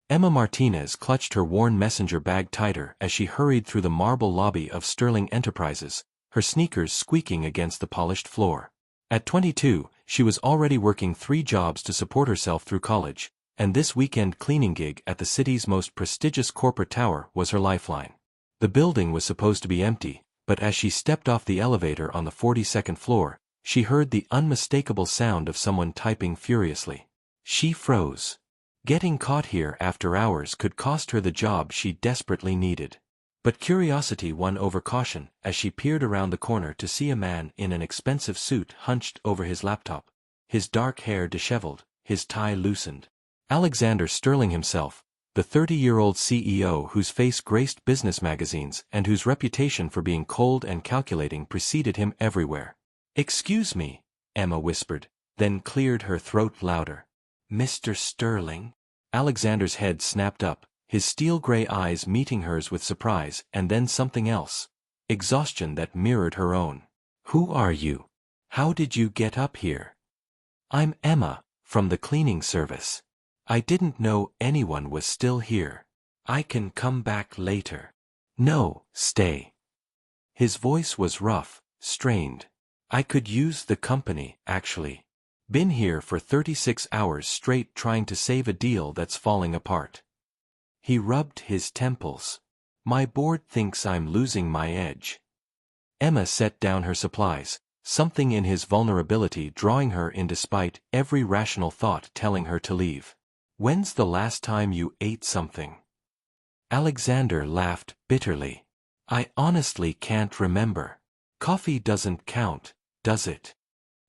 Emma Martinez clutched her worn messenger bag tighter as she hurried through the marble lobby of Sterling Enterprises, her sneakers squeaking against the polished floor. At 22, she was already working 3 jobs to support herself through college, and this weekend cleaning gig at the city's most prestigious corporate tower was her lifeline. The building was supposed to be empty, but as she stepped off the elevator on the 42nd floor, she heard the unmistakable sound of someone typing furiously. She froze. Getting caught here after hours could cost her the job she desperately needed. But curiosity won over caution as she peered around the corner to see a man in an expensive suit hunched over his laptop, his dark hair disheveled, his tie loosened. Alexander Sterling himself, the 30-year-old CEO whose face graced business magazines and whose reputation for being cold and calculating preceded him everywhere. "Excuse me," Emma whispered, then cleared her throat louder. "Mr. Sterling?" Alexander's head snapped up, his steel-gray eyes meeting hers with surprise and then something else. Exhaustion that mirrored her own. "Who are you? How did you get up here?" "I'm Emma, from the cleaning service. I didn't know anyone was still here. I can come back later." "No, stay." His voice was rough, strained. "I could use the company, actually. Been here for 36 hours straight trying to save a deal that's falling apart." He rubbed his temples. "My board thinks I'm losing my edge." Emma set down her supplies, something in his vulnerability drawing her in despite every rational thought telling her to leave. "When's the last time you ate something?" Alexander laughed bitterly. "I honestly can't remember. Coffee doesn't count, does it?"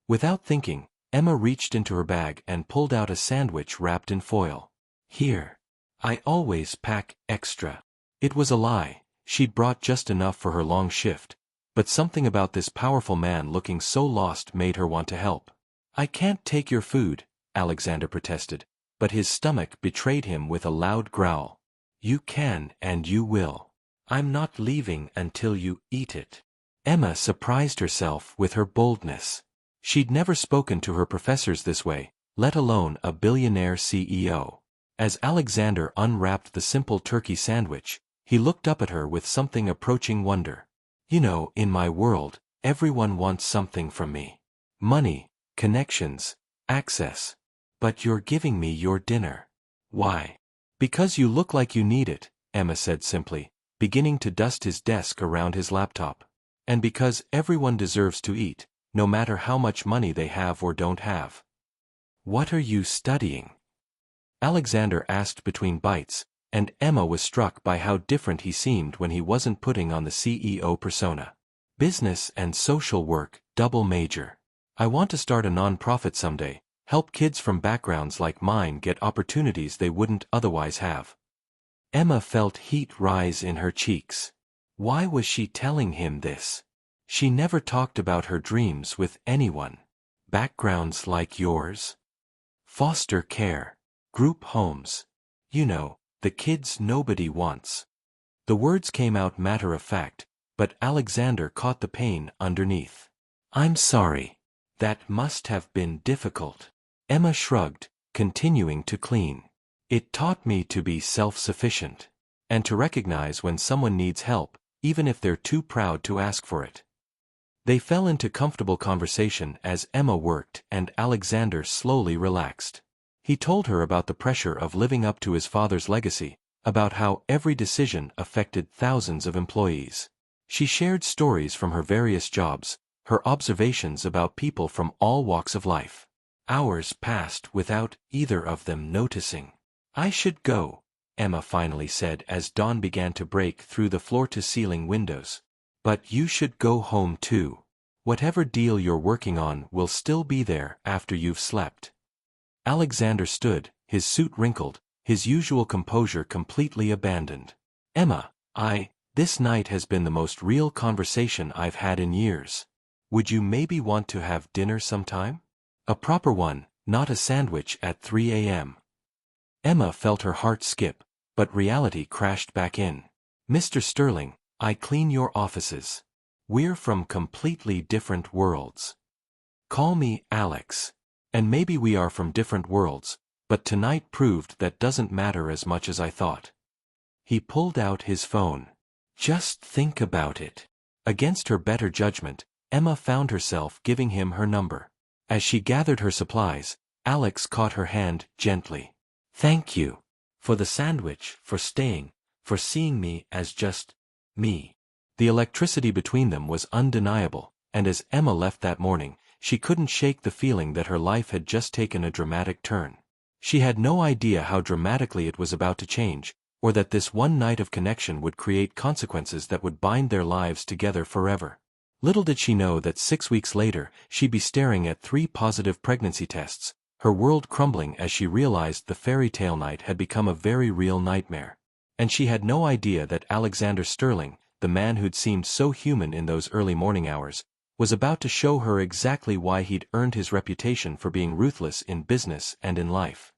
Without thinking, Emma reached into her bag and pulled out a sandwich wrapped in foil. "Here. I always pack extra." It was a lie, she'd brought just enough for her long shift, but something about this powerful man looking so lost made her want to help. "I can't take your food," Alexander protested, but his stomach betrayed him with a loud growl. "You can and you will. I'm not leaving until you eat it." Emma surprised herself with her boldness. She'd never spoken to her professors this way, let alone a billionaire CEO. As Alexander unwrapped the simple turkey sandwich, he looked up at her with something approaching wonder. "You know, in my world, everyone wants something from me. Money, connections, access. But you're giving me your dinner. Why?" "Because you look like you need it," Emma said simply, beginning to dust his desk around his laptop. "And because everyone deserves to eat, no matter how much money they have or don't have." "What are you studying?" Alexander asked between bites, and Emma was struck by how different he seemed when he wasn't putting on the CEO persona. "Business and social work, double major. I want to start a non-profit someday, help kids from backgrounds like mine get opportunities they wouldn't otherwise have." Emma felt heat rise in her cheeks. Why was she telling him this? She never talked about her dreams with anyone. "Backgrounds like yours?" "Foster care. Group homes. You know, the kids nobody wants." The words came out matter-of-fact, but Alexander caught the pain underneath. "I'm sorry. That must have been difficult." Emma shrugged, continuing to clean. "It taught me to be self-sufficient. And to recognize when someone needs help, even if they're too proud to ask for it." They fell into comfortable conversation as Emma worked and Alexander slowly relaxed. He told her about the pressure of living up to his father's legacy, about how every decision affected thousands of employees. She shared stories from her various jobs, her observations about people from all walks of life. Hours passed without either of them noticing. "I should go," Emma finally said as dawn began to break through the floor-to-ceiling windows. "But you should go home too. Whatever deal you're working on will still be there after you've slept." Alexander stood, his suit wrinkled, his usual composure completely abandoned. "Emma, this night has been the most real conversation I've had in years. Would you maybe want to have dinner sometime? A proper one, not a sandwich at 3 a.m. Emma felt her heart skip, but reality crashed back in. "Mr. Sterling, I clean your offices. We're from completely different worlds. Call me Alex. And maybe we are from different worlds, but tonight proved that doesn't matter as much as I thought. He pulled out his phone. Just think about it. Against her better judgment, Emma found herself giving him her number. As she gathered her supplies, Alex caught her hand gently. Thank you. For the sandwich, for staying, for seeing me as just me. The electricity between them was undeniable, and as Emma left that morning, she couldn't shake the feeling that her life had just taken a dramatic turn. She had no idea how dramatically it was about to change, or that this one night of connection would create consequences that would bind their lives together forever. Little did she know that 6 weeks later, she'd be staring at 3 positive pregnancy tests, her world crumbling as she realized the fairy tale night had become a very real nightmare. And she had no idea that Alexander Sterling, the man who'd seemed so human in those early morning hours, was about to show her exactly why he'd earned his reputation for being ruthless in business and in life.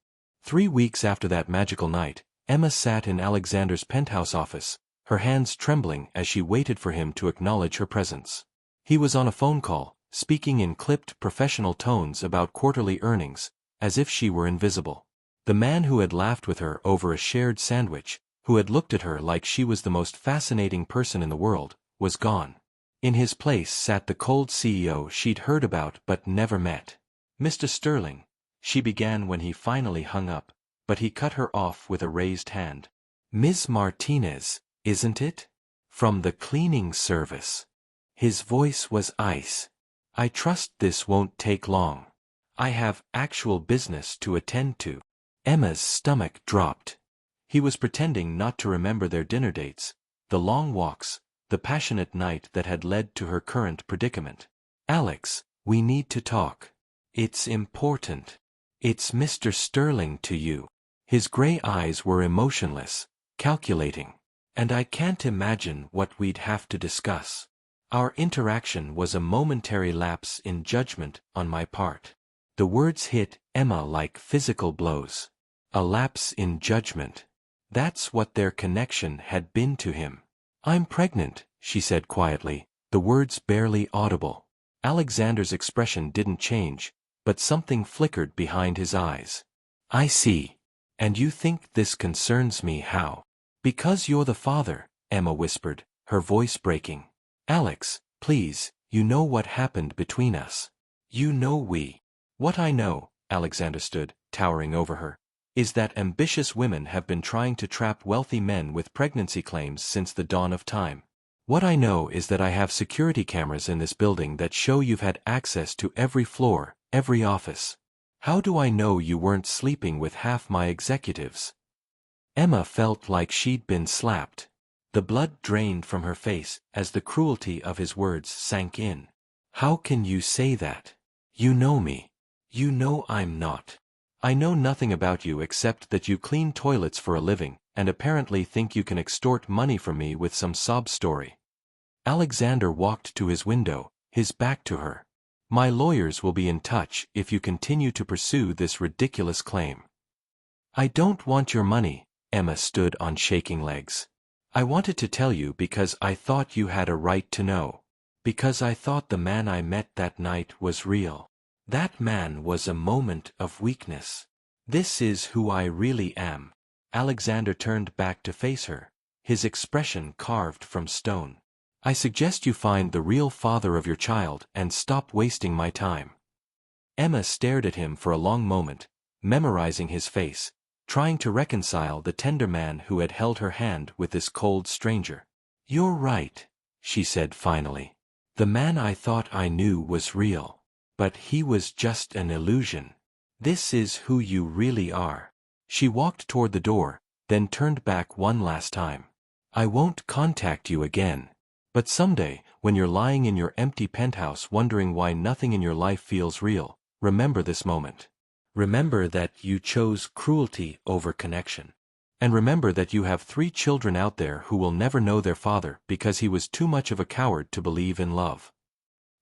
3 weeks after that magical night, Emma sat in Alexander's penthouse office, her hands trembling as she waited for him to acknowledge her presence. He was on a phone call, speaking in clipped professional tones about quarterly earnings, as if she were invisible. The man who had laughed with her over a shared sandwich, who had looked at her like she was the most fascinating person in the world, was gone. In his place sat the cold CEO she'd heard about but never met. Mr. Sterling, she began when he finally hung up, but he cut her off with a raised hand. Ms. Martinez, isn't it? From the cleaning service. His voice was ice. I trust this won't take long. I have actual business to attend to. Emma's stomach dropped. He was pretending not to remember their dinner dates, the long walks, the passionate night that had led to her current predicament. Alex, we need to talk. It's important. It's Mr. Sterling to you. His gray eyes were emotionless, calculating. And I can't imagine what we'd have to discuss. Our interaction was a momentary lapse in judgment on my part. The words hit Emma like physical blows. A lapse in judgment. That's what their connection had been to him. I'm pregnant, she said quietly, the words barely audible. Alexander's expression didn't change, but something flickered behind his eyes. I see. And you think this concerns me how? Because you're the father, Emma whispered, her voice breaking. Alex, please, you know what happened between us. You know we. What I know, Alexander stood, towering over her, is that ambitious women have been trying to trap wealthy men with pregnancy claims since the dawn of time. What I know is that I have security cameras in this building that show you've had access to every floor, every office. How do I know you weren't sleeping with half my executives? Emma felt like she'd been slapped. The blood drained from her face as the cruelty of his words sank in. How can you say that? You know me. You know I'm not. I know nothing about you except that you clean toilets for a living, and apparently think you can extort money from me with some sob story. Alexander walked to his window, his back to her. My lawyers will be in touch if you continue to pursue this ridiculous claim. I don't want your money, Emma stood on shaking legs. I wanted to tell you because I thought you had a right to know. Because I thought the man I met that night was real. That man was a moment of weakness. This is who I really am. Alexander turned back to face her, his expression carved from stone. I suggest you find the real father of your child and stop wasting my time. Emma stared at him for a long moment, memorizing his face, trying to reconcile the tender man who had held her hand with this cold stranger. You're right, she said finally. The man I thought I knew was real. But he was just an illusion. This is who you really are. She walked toward the door, then turned back one last time. I won't contact you again. But someday, when you're lying in your empty penthouse wondering why nothing in your life feels real, remember this moment. Remember that you chose cruelty over connection. And remember that you have 3 children out there who will never know their father because he was too much of a coward to believe in love.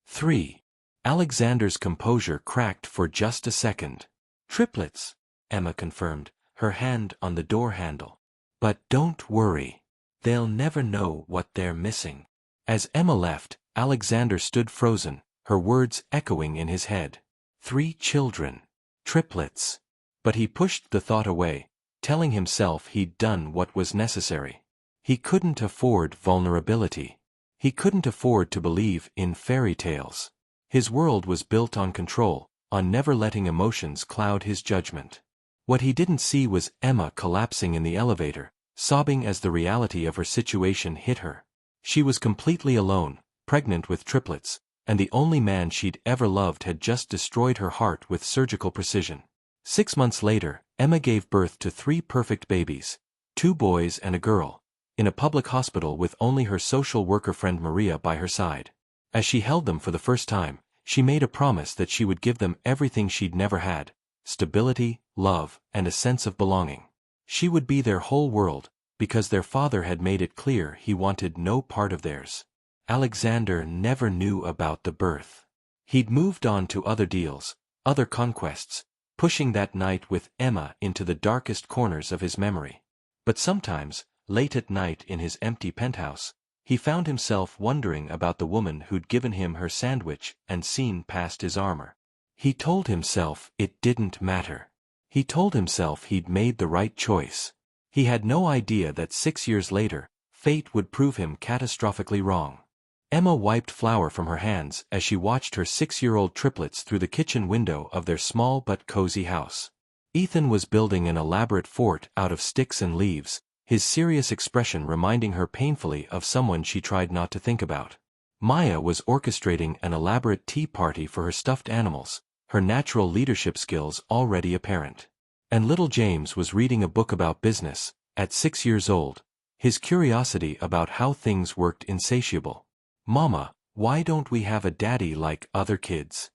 3. Alexander's composure cracked for just a second. Triplets, Emma confirmed, her hand on the door handle. But don't worry. They'll never know what they're missing. As Emma left, Alexander stood frozen, her words echoing in his head. 3 children. Triplets. But he pushed the thought away, telling himself he'd done what was necessary. He couldn't afford vulnerability. He couldn't afford to believe in fairy tales. His world was built on control, on never letting emotions cloud his judgment. What he didn't see was Emma collapsing in the elevator, sobbing as the reality of her situation hit her. She was completely alone, pregnant with triplets, and the only man she'd ever loved had just destroyed her heart with surgical precision. 6 months later, Emma gave birth to 3 perfect babies, 2 boys and a girl, in a public hospital with only her social worker friend Maria by her side. As she held them for the first time, she made a promise that she would give them everything she'd never had: stability, love, and a sense of belonging. She would be their whole world, because their father had made it clear he wanted no part of theirs. Alexander never knew about the birth. He'd moved on to other deals, other conquests, pushing that night with Emma into the darkest corners of his memory. But sometimes, late at night in his empty penthouse, he found himself wondering about the woman who'd given him her sandwich and seen past his armor. He told himself it didn't matter. He told himself he'd made the right choice. He had no idea that 6 years later, fate would prove him catastrophically wrong. Emma wiped flour from her hands as she watched her 6-year-old triplets through the kitchen window of their small but cozy house. Ethan was building an elaborate fort out of sticks and leaves, his serious expression reminding her painfully of someone she tried not to think about. Maya was orchestrating an elaborate tea party for her stuffed animals, her natural leadership skills already apparent. And little James was reading a book about business, at 6 years old, his curiosity about how things worked insatiable. "Mama, why don't we have a daddy like other kids?"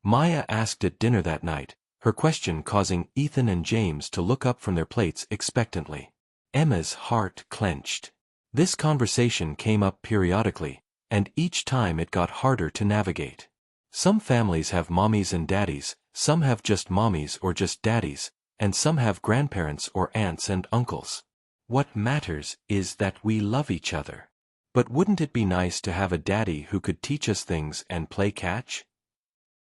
Maya asked at dinner that night, her question causing Ethan and James to look up from their plates expectantly. Emma's heart clenched. This conversation came up periodically, and each time it got harder to navigate. Some families have mommies and daddies, some have just mommies or just daddies, and some have grandparents or aunts and uncles. What matters is that we love each other. But wouldn't it be nice to have a daddy who could teach us things and play catch?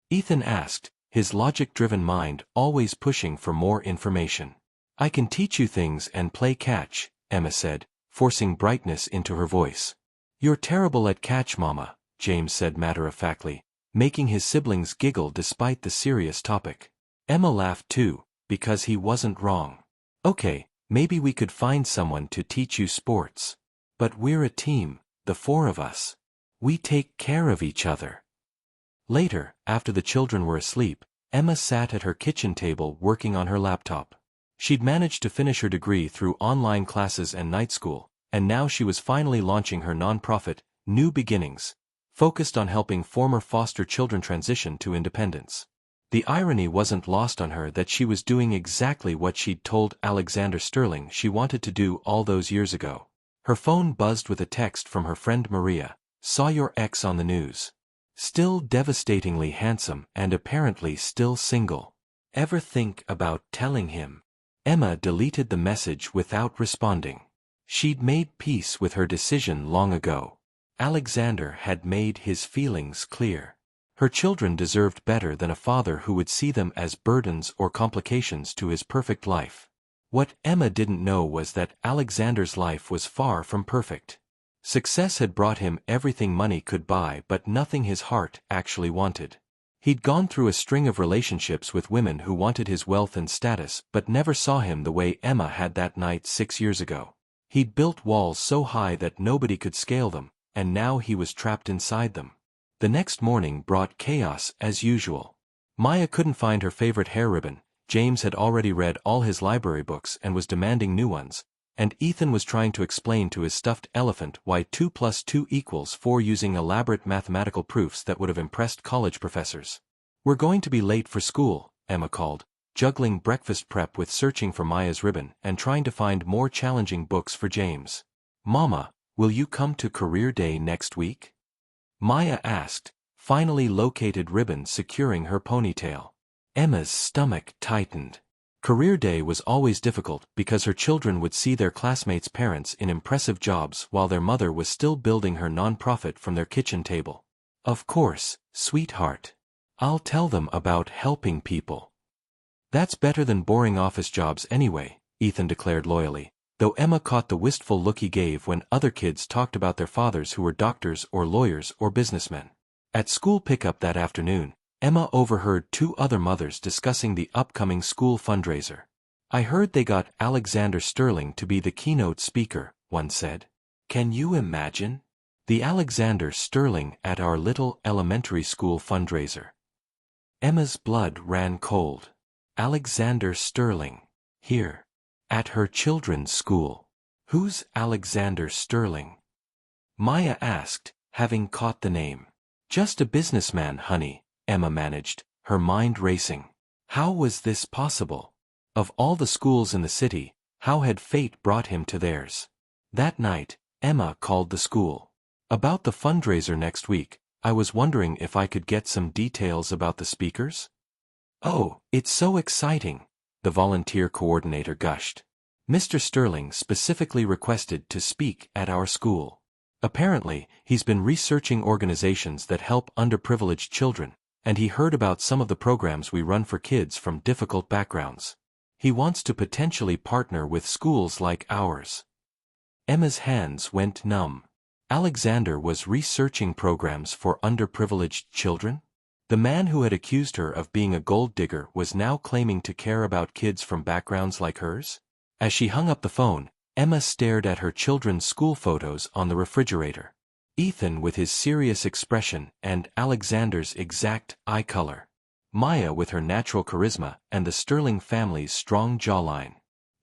Ethan asked, his logic-driven mind always pushing for more information. "I can teach you things and play catch," Emma said, forcing brightness into her voice. "You're terrible at catch, Mama," James said matter-of-factly, making his siblings giggle despite the serious topic. Emma laughed too, because he wasn't wrong. "Okay, maybe we could find someone to teach you sports. But we're a team, the 4 of us. We take care of each other." Later, after the children were asleep, Emma sat at her kitchen table working on her laptop. She'd managed to finish her degree through online classes and night school, and now she was finally launching her nonprofit, New Beginnings, focused on helping former foster children transition to independence. The irony wasn't lost on her that she was doing exactly what she'd told Alexander Sterling she wanted to do all those years ago. Her phone buzzed with a text from her friend Maria. "Saw your ex on the news. Still devastatingly handsome and apparently still single. Ever think about telling him?" Emma deleted the message without responding. She'd made peace with her decision long ago. Alexander had made his feelings clear. Her children deserved better than a father who would see them as burdens or complications to his perfect life. What Emma didn't know was that Alexander's life was far from perfect. Success had brought him everything money could buy but nothing his heart actually wanted. He'd gone through a string of relationships with women who wanted his wealth and status but never saw him the way Emma had that night 6 years ago. He'd built walls so high that nobody could scale them, and now he was trapped inside them. The next morning brought chaos as usual. Maya couldn't find her favorite hair ribbon, James had already read all his library books and was demanding new ones, and Ethan was trying to explain to his stuffed elephant why 2 + 2 = 4 using elaborate mathematical proofs that would have impressed college professors. "We're going to be late for school," Emma called, juggling breakfast prep with searching for Maya's ribbon and trying to find more challenging books for James. "Mama, will you come to career day next week?" Maya asked, finally located ribbon securing her ponytail. Emma's stomach tightened. Career day was always difficult because her children would see their classmates' parents in impressive jobs while their mother was still building her nonprofit from their kitchen table. "Of course, sweetheart. I'll tell them about helping people." That's better than boring office jobs anyway, Ethan declared loyally, though Emma caught the wistful look he gave when other kids talked about their fathers who were doctors or lawyers or businessmen. At school pickup that afternoon, Emma overheard two other mothers discussing the upcoming school fundraiser. "I heard they got Alexander Sterling to be the keynote speaker," one said. "Can you imagine? The Alexander Sterling at our little elementary school fundraiser." Emma's blood ran cold. Alexander Sterling. Here. At her children's school. Who's Alexander Sterling? Maya asked, having caught the name. "Just a businessman, honey," Emma managed, her mind racing. How was this possible? Of all the schools in the city, how had fate brought him to theirs? That night, Emma called the school. "About the fundraiser next week, I was wondering if I could get some details about the speakers?" "Oh, it's so exciting," the volunteer coordinator gushed. "Mr. Sterling specifically requested to speak at our school. Apparently, he's been researching organizations that help underprivileged children, and he heard about some of the programs we run for kids from difficult backgrounds. He wants to potentially partner with schools like ours." Emma's hands went numb. Alexander was researching programs for underprivileged children? The man who had accused her of being a gold digger was now claiming to care about kids from backgrounds like hers? As she hung up the phone, Emma stared at her children's school photos on the refrigerator. Ethan with his serious expression and Alexander's exact eye color. Maya with her natural charisma and the Sterling family's strong jawline.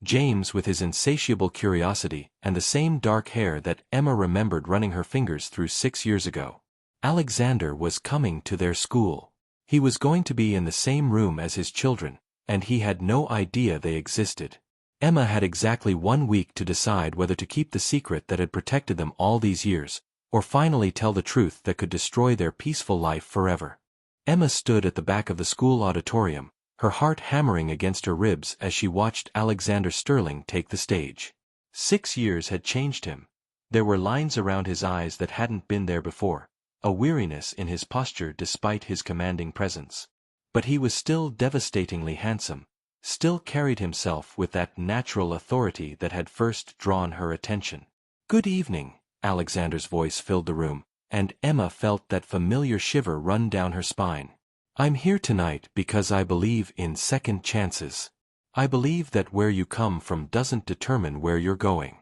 James with his insatiable curiosity and the same dark hair that Emma remembered running her fingers through 6 years ago. Alexander was coming to their school. He was going to be in the same room as his children, and he had no idea they existed. Emma had exactly 1 week to decide whether to keep the secret that had protected them all these years, or finally tell the truth that could destroy their peaceful life forever. Emma stood at the back of the school auditorium, her heart hammering against her ribs as she watched Alexander Sterling take the stage. 6 years had changed him. There were lines around his eyes that hadn't been there before, a weariness in his posture despite his commanding presence. But he was still devastatingly handsome, still carried himself with that natural authority that had first drawn her attention. "Good evening," Alexander's voice filled the room, and Emma felt that familiar shiver run down her spine. "I'm here tonight because I believe in second chances. I believe that where you come from doesn't determine where you're going."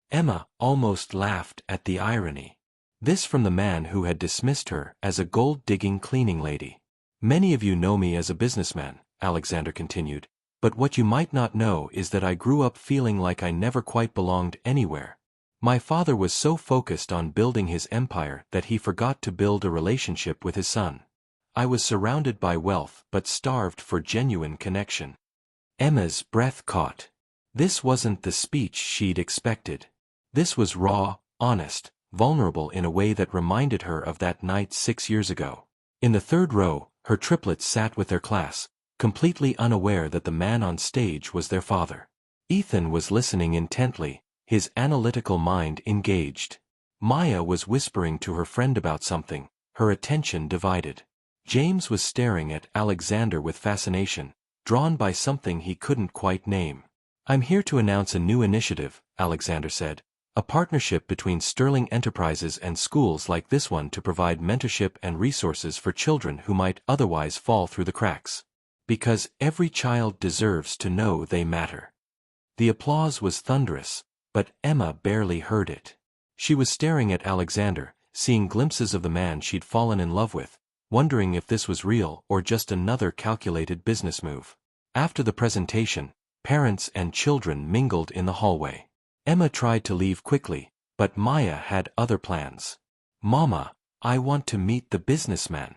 Emma almost laughed at the irony. This from the man who had dismissed her as a gold-digging cleaning lady. "Many of you know me as a businessman," Alexander continued, "but what you might not know is that I grew up feeling like I never quite belonged anywhere. My father was so focused on building his empire that he forgot to build a relationship with his son. I was surrounded by wealth but starved for genuine connection." Emma's breath caught. This wasn't the speech she'd expected. This was raw, honest, vulnerable in a way that reminded her of that night 6 years ago. In the third row, her triplets sat with their class, completely unaware that the man on stage was their father. Ethan was listening intently, his analytical mind engaged. Maya was whispering to her friend about something, her attention divided. James was staring at Alexander with fascination, drawn by something he couldn't quite name. "I'm here to announce a new initiative," Alexander said, "a partnership between Sterling Enterprises and schools like this one to provide mentorship and resources for children who might otherwise fall through the cracks. Because every child deserves to know they matter." The applause was thunderous, but Emma barely heard it. She was staring at Alexander, seeing glimpses of the man she'd fallen in love with, wondering if this was real or just another calculated business move. After the presentation, parents and children mingled in the hallway. Emma tried to leave quickly, but Maya had other plans. "Mama, I want to meet the businessman,"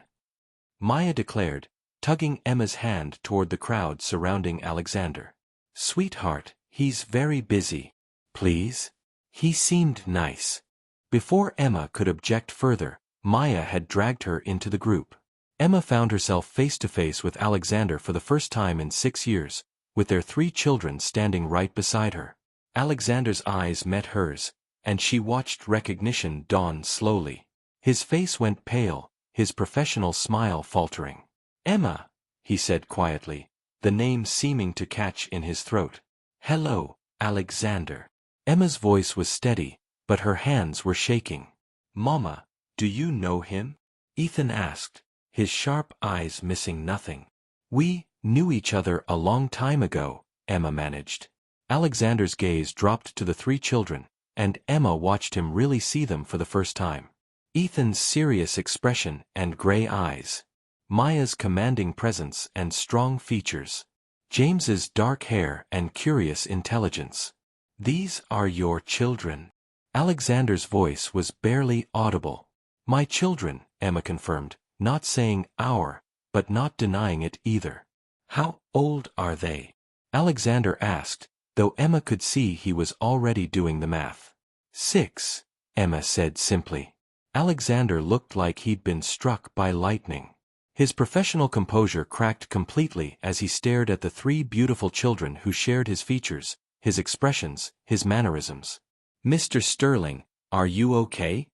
Maya declared, tugging Emma's hand toward the crowd surrounding Alexander. "Sweetheart, he's very busy. Please?" He seemed nice. Before Emma could object further, Maya had dragged her into the group. Emma found herself face to face with Alexander for the first time in 6 years, with their 3 children standing right beside her. Alexander's eyes met hers, and she watched recognition dawn slowly. His face went pale, his professional smile faltering. "Emma," he said quietly, the name seeming to catch in his throat. "Hello, Alexander." Emma's voice was steady, but her hands were shaking. "Mama, do you know him?" Ethan asked, his sharp eyes missing nothing. "We knew each other a long time ago," Emma managed. Alexander's gaze dropped to the three children, and Emma watched him really see them for the first time. Ethan's serious expression and gray eyes. Maya's commanding presence and strong features. James's dark hair and curious intelligence. "These are your children." Alexander's voice was barely audible. "My children," Emma confirmed, not saying our, but not denying it either. "How old are they?" Alexander asked, though Emma could see he was already doing the math. 6, Emma said simply. Alexander looked like he'd been struck by lightning. His professional composure cracked completely as he stared at the three beautiful children who shared his features, his expressions, his mannerisms. "Mr. Sterling, are you okay?"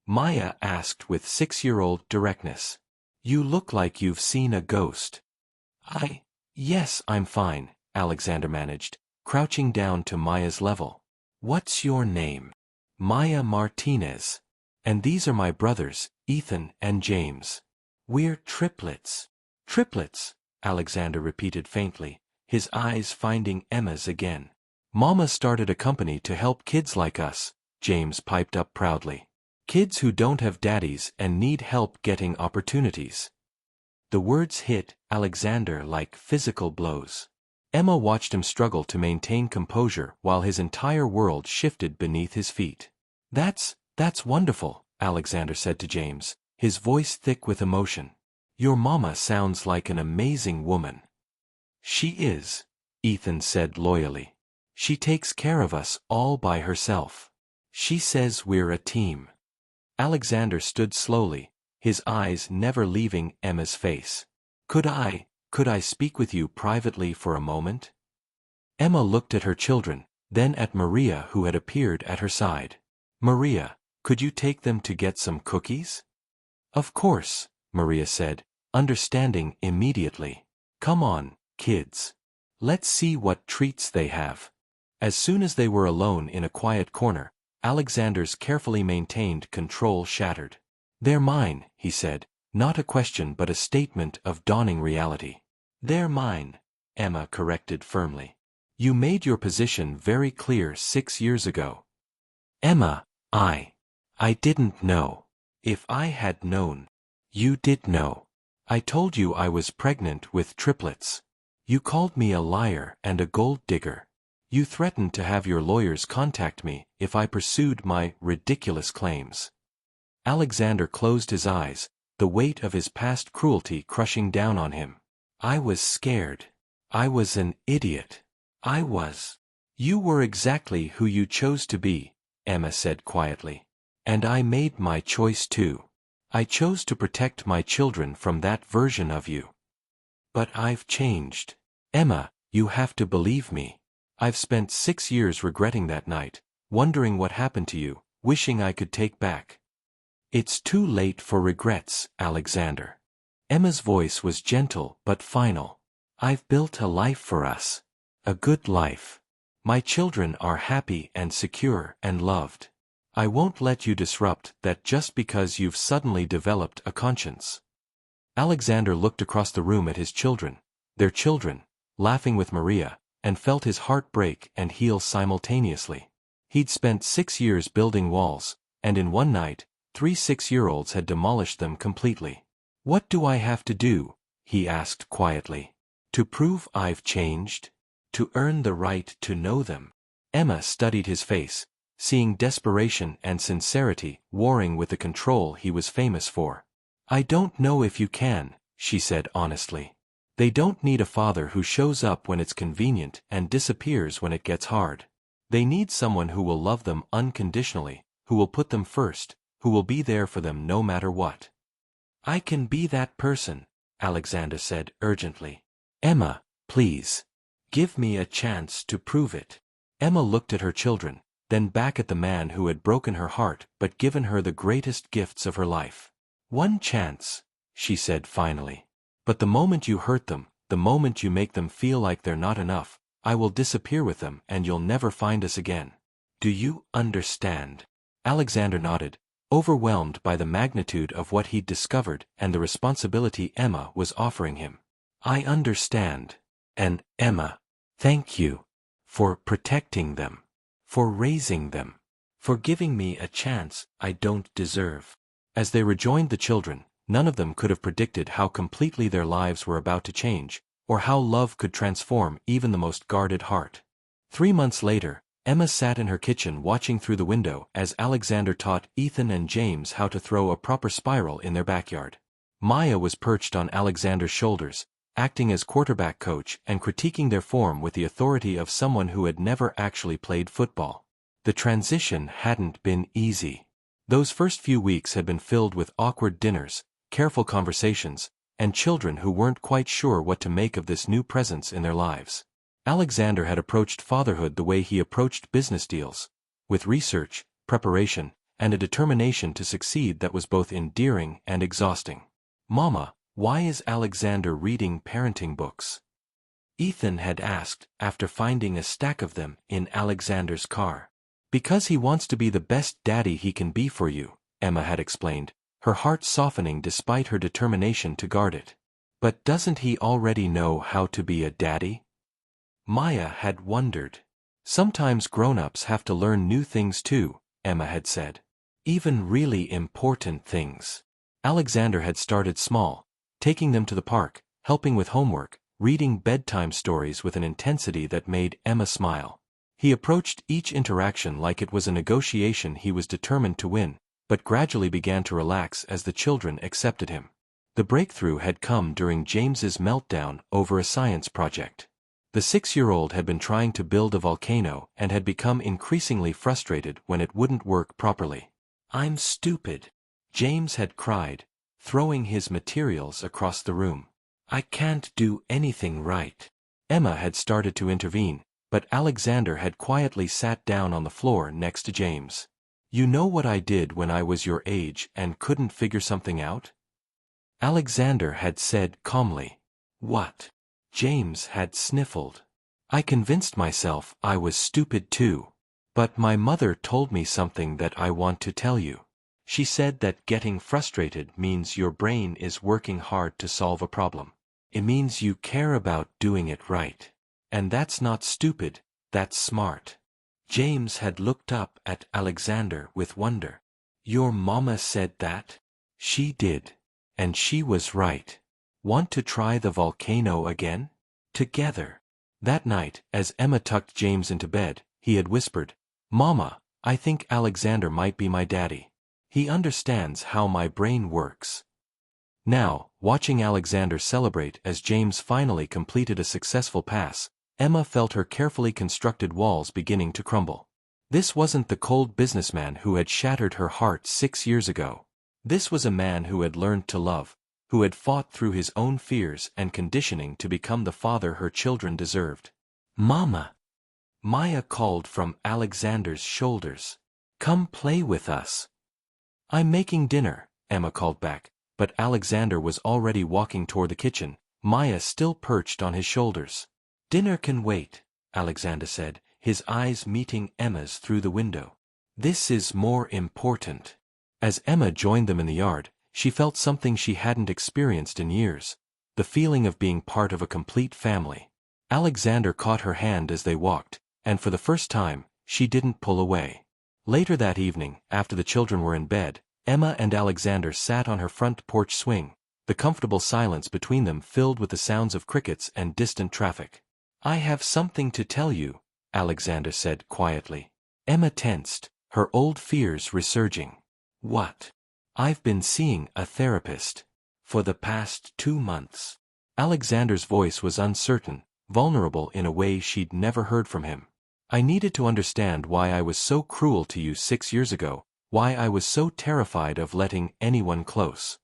Maya asked with 6-year-old directness. "You look like you've seen a ghost." Yes, I'm fine," Alexander managed, crouching down to Maya's level. "What's your name?" "Maya Martinez. And these are my brothers, Ethan and James. We're triplets." "Triplets," Alexander repeated faintly, his eyes finding Emma's again. "Mama started a company to help kids like us," James piped up proudly. "Kids who don't have daddies and need help getting opportunities." The words hit Alexander like physical blows. Emma watched him struggle to maintain composure while his entire world shifted beneath his feet. That's wonderful," Alexander said to James, his voice thick with emotion. "Your mama sounds like an amazing woman." "She is," Ethan said loyally. "She takes care of us all by herself. She says we're a team." Alexander stood slowly, his eyes never leaving Emma's face. Could I speak with you privately for a moment?" Emma looked at her children, then at Maria who had appeared at her side. "Maria, could you take them to get some cookies?" "Of course," Maria said, understanding immediately. "Come on, kids. Let's see what treats they have." As soon as they were alone in a quiet corner, Alexander's carefully maintained control shattered. "They're mine," he said, not a question but a statement of dawning reality. "They're mine," Emma corrected firmly. "You made your position very clear 6 years ago." "Emma, I didn't know. If I had known." "You did know. I told you I was pregnant with triplets. You called me a liar and a gold digger. You threatened to have your lawyers contact me if I pursued my ridiculous claims." Alexander closed his eyes, the weight of his past cruelty crushing down on him. "I was scared. I was an idiot. I was." "You were exactly who you chose to be," Emma said quietly. "And I made my choice too. I chose to protect my children from that version of you. But I've changed. Emma, you have to believe me. I've spent 6 years regretting that night, wondering what happened to you, wishing I could take back." "It's too late for regrets, Alexander." Emma's voice was gentle but final. "I've built a life for us. A good life. My children are happy and secure and loved. I won't let you disrupt that just because you've suddenly developed a conscience." Alexander looked across the room at his children, their children, laughing with Maria, and felt his heart break and heal simultaneously. He'd spent 6 years building walls, and in one night, 3 6-year-olds had demolished them completely. "What do I have to do?" he asked quietly. "To prove I've changed? To earn the right to know them?" Emma studied his face, seeing desperation and sincerity warring with the control he was famous for. "I don't know if you can," she said honestly. "They don't need a father who shows up when it's convenient and disappears when it gets hard. They need someone who will love them unconditionally, who will put them first, who will be there for them no matter what." "I can be that person," Alexander said urgently. "Emma, please. Give me a chance to prove it." Emma looked at her children, then back at the man who had broken her heart but given her the greatest gifts of her life. "One chance," she said finally. "But the moment you hurt them, the moment you make them feel like they're not enough, I will disappear with them and you'll never find us again. Do you understand? Alexander nodded, overwhelmed by the magnitude of what he'd discovered and the responsibility Emma was offering him. I understand. And, Emma, thank you. For protecting them. For raising them. For giving me a chance I don't deserve. As they rejoined the children, none of them could have predicted how completely their lives were about to change, or how love could transform even the most guarded heart. 3 months later, Emma sat in her kitchen watching through the window as Alexander taught Ethan and James how to throw a proper spiral in their backyard. Maya was perched on Alexander's shoulders, acting as quarterback coach and critiquing their form with the authority of someone who had never actually played football. The transition hadn't been easy. Those first few weeks had been filled with awkward dinners, careful conversations, and children who weren't quite sure what to make of this new presence in their lives. Alexander had approached fatherhood the way he approached business deals, with research, preparation, and a determination to succeed that was both endearing and exhausting. Mama, why is Alexander reading parenting books? Ethan had asked after finding a stack of them in Alexander's car. Because he wants to be the best daddy he can be for you, Emma had explained, her heart softening despite her determination to guard it. But doesn't he already know how to be a daddy? Maya had wondered. Sometimes grown-ups have to learn new things too, Emma had said. Even really important things. Alexander had started small, taking them to the park, helping with homework, reading bedtime stories with an intensity that made Emma smile. He approached each interaction like it was a negotiation he was determined to win, but gradually began to relax as the children accepted him. The breakthrough had come during James's meltdown over a science project. The 6-year-old had been trying to build a volcano and had become increasingly frustrated when it wouldn't work properly. I'm stupid, James had cried, throwing his materials across the room. I can't do anything right. Emma had started to intervene, but Alexander had quietly sat down on the floor next to James. You know what I did when I was your age and couldn't figure something out? Alexander had said calmly. What? James had sniffled. I convinced myself I was stupid too. But my mother told me something that I want to tell you. She said that getting frustrated means your brain is working hard to solve a problem. It means you care about doing it right. And that's not stupid, that's smart. James had looked up at Alexander with wonder. Your mama said that? She did. And she was right. Want to try the volcano again? Together. That night, as Emma tucked James into bed, he had whispered, Mama, I think Alexander might be my daddy. He understands how my brain works. Now, watching Alexander celebrate as James finally completed a successful pass, Emma felt her carefully constructed walls beginning to crumble. This wasn't the cold businessman who had shattered her heart 6 years ago. This was a man who had learned to love, who had fought through his own fears and conditioning to become the father her children deserved. Mama! Maya called from Alexander's shoulders. Come play with us. I'm making dinner, Emma called back, but Alexander was already walking toward the kitchen, Maya still perched on his shoulders. Dinner can wait, Alexander said, his eyes meeting Emma's through the window. This is more important. As Emma joined them in the yard, she felt something she hadn't experienced in years, the feeling of being part of a complete family. Alexander caught her hand as they walked, and for the first time, she didn't pull away. Later that evening, after the children were in bed, Emma and Alexander sat on her front porch swing, the comfortable silence between them filled with the sounds of crickets and distant traffic. I have something to tell you, Alexander said quietly. Emma tensed, her old fears resurging. What? I've been seeing a therapist. For the past 2 months. Alexander's voice was uncertain, vulnerable in a way she'd never heard from him. I needed to understand why I was so cruel to you 6 years ago, why I was so terrified of letting anyone close.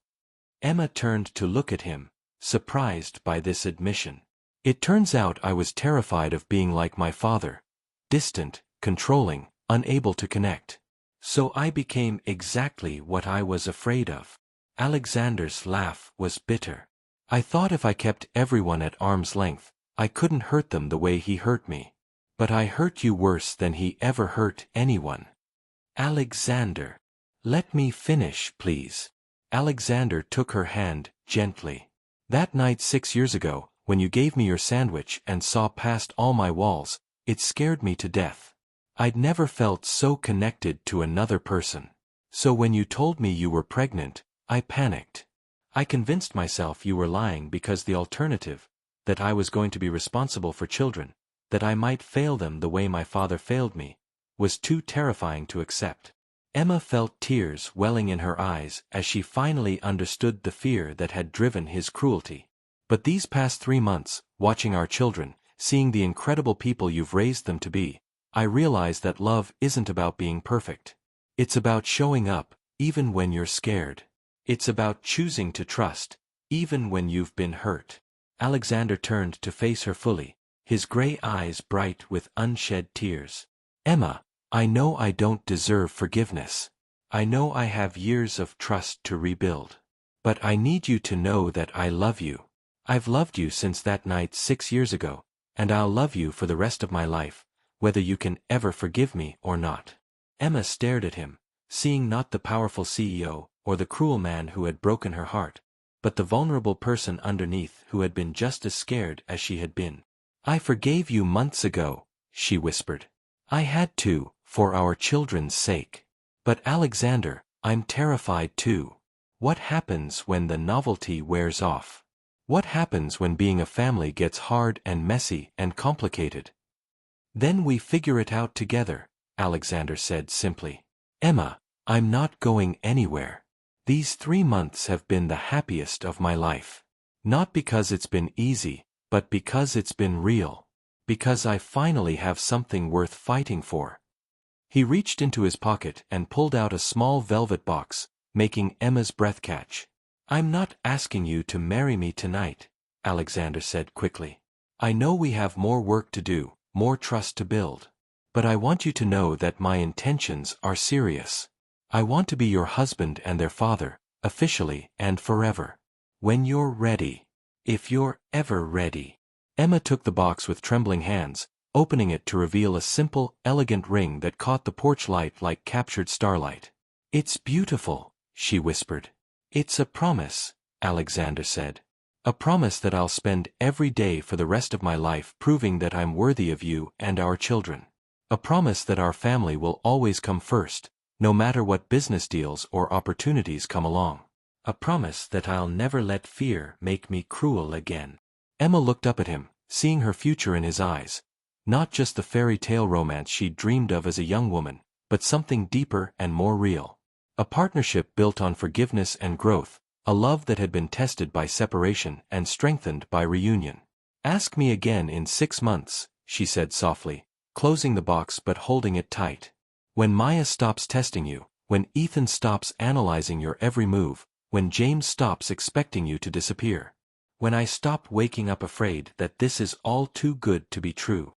Emma turned to look at him, surprised by this admission. It turns out I was terrified of being like my father, distant, controlling, unable to connect. So I became exactly what I was afraid of. Alexander's laugh was bitter. I thought if I kept everyone at arm's length, I couldn't hurt them the way he hurt me. But I hurt you worse than he ever hurt anyone. Alexander. Let me finish, please. Alexander took her hand, gently. That night 6 years ago, when you gave me your sandwich and saw past all my walls, it scared me to death. I'd never felt so connected to another person. So when you told me you were pregnant, I panicked. I convinced myself you were lying because the alternative, that I was going to be responsible for children, that I might fail them the way my father failed me, was too terrifying to accept. Emma felt tears welling in her eyes as she finally understood the fear that had driven his cruelty. But these past 3 months, watching our children, seeing the incredible people you've raised them to be, I realize that love isn't about being perfect. It's about showing up, even when you're scared. It's about choosing to trust, even when you've been hurt. Alexander turned to face her fully, his gray eyes bright with unshed tears. Emma, I know I don't deserve forgiveness. I know I have years of trust to rebuild. But I need you to know that I love you. I've loved you since that night 6 years ago, and I'll love you for the rest of my life, whether you can ever forgive me or not. Emma stared at him, seeing not the powerful CEO or the cruel man who had broken her heart, but the vulnerable person underneath who had been just as scared as she had been. I forgave you months ago, she whispered. I had to, for our children's sake. But Alexander, I'm terrified too. What happens when the novelty wears off? What happens when being a family gets hard and messy and complicated? Then we figure it out together, Alexander said simply. Emma, I'm not going anywhere. These 3 months have been the happiest of my life. Not because it's been easy, but because it's been real. Because I finally have something worth fighting for. He reached into his pocket and pulled out a small velvet box, making Emma's breath catch. I'm not asking you to marry me tonight, Alexander said quickly. I know we have more work to do, more trust to build. But I want you to know that my intentions are serious. I want to be your husband and their father, officially and forever. When you're ready. If you're ever ready. Emma took the box with trembling hands, opening it to reveal a simple, elegant ring that caught the porch light like captured starlight. It's beautiful, she whispered. It's a promise, Alexander said. A promise that I'll spend every day for the rest of my life proving that I'm worthy of you and our children. A promise that our family will always come first, no matter what business deals or opportunities come along. A promise that I'll never let fear make me cruel again. Emma looked up at him, seeing her future in his eyes. Not just the fairy tale romance she'd dreamed of as a young woman, but something deeper and more real. A partnership built on forgiveness and growth, a love that had been tested by separation and strengthened by reunion. Ask me again in 6 months, she said softly, closing the box but holding it tight. When Maya stops testing you, when Ethan stops analyzing your every move, when James stops expecting you to disappear. When I stop waking up afraid that this is all too good to be true.